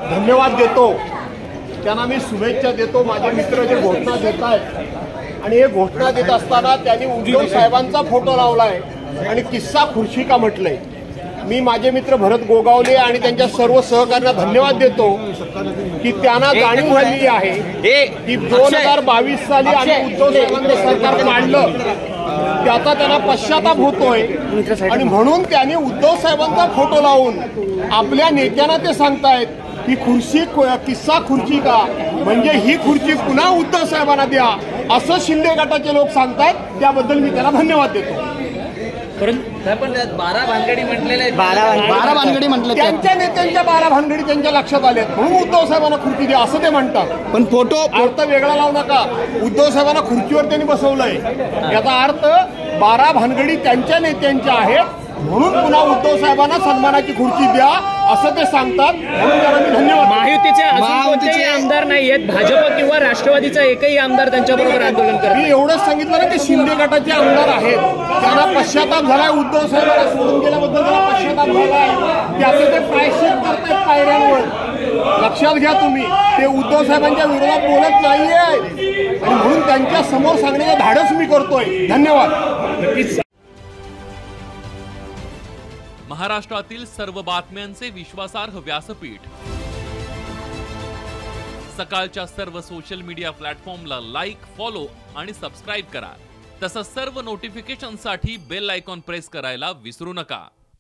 धन्यवाद देतो, त्यांना मी शुभेच्छा देतो. माझे मित्र जे घोषणा देत आहेत आणि हे घोषणा देत असताना त्यांनी उद्धव साहेबांचा फोटो लावलाय आणि किस्सा खुर्शी का म्हटलंय. मी माझे मित्र भरत गोगावले आणि त्यांच्या सर्व सहकार्यांना धन्यवाद देतो की त्यांना जाणीव झालेली आहे की 2022 साली आम्ही उद्धव साहेबांचं सरकार पाडलं, त्याचा त्यांना पश्चाताप होतोय आणि म्हणून त्यांनी उद्धव साहेबांचा फोटो लावून आपल्या नेत्यांना ते सांगतायत की खुर्ची किस्सा खुर्ची का, म्हणजे ही खुर्ची पुन्हा उद्धव साहेबांना द्या असं शिंदे गटाचे लोक सांगतायत. त्याबद्दल मी त्यांना धन्यवाद देतो. पण 12 भानगडी म्हटलेले 12 भानगडी म्हटलं, त्यांच्या नेत्यांच्या 12 भानगडी त्यांच्या लक्षात आल्यात म्हणून उद्धव साहेबांना खुर्ची द्या असं ते म्हणतात. पण फोटो अर्थ वेगळा लावू नका. उद्धव साहेबांना खुर्चीवर त्यांनी बसवलंय, याचा अर्थ 12 भानगडी त्यांच्या नेत्यांच्या आहेत म्हणून पुन्हा उद्धव साहेबांना सन्मानाची खुर्ची द्या असं ते सांगतात. म्हणून त्यांना मी धन्यवाद. महायुतीचे आमदार नाही आहेत, भाजप किंवा राष्ट्रवादीचा एकही आमदार त्यांच्याबरोबर आंदोलन करत. मी एवढंच सांगितलं ना की शिंदे गटाचे आमदार आहेत, त्यांना पश्चाताप झालाय, उद्धव साहेबांना सोडून गेल्याबद्दल त्यांना पश्चाताप झालाय, त्याचं ते प्रायश्चित्त करतायत पायऱ्यांवर. लक्षात घ्या तुम्ही, ते उद्धव साहेबांच्या विरोधात बोलत नाहीये आणि म्हणून त्यांच्या समोर सांगण्याचं धाडस मी करतोय. धन्यवाद. महाराष्ट्रातील सर्व बातम्यांचे विश्वासार्ह व्यासपीठ. सकाळच्या सर्व सोशल मीडिया प्लॅटफॉर्मला लाईक, फॉलो आणि सबस्क्राईब करा. तसंच सर्व नोटिफिकेशनसाठी बेल आयकॉन प्रेस करायला विसरू नका.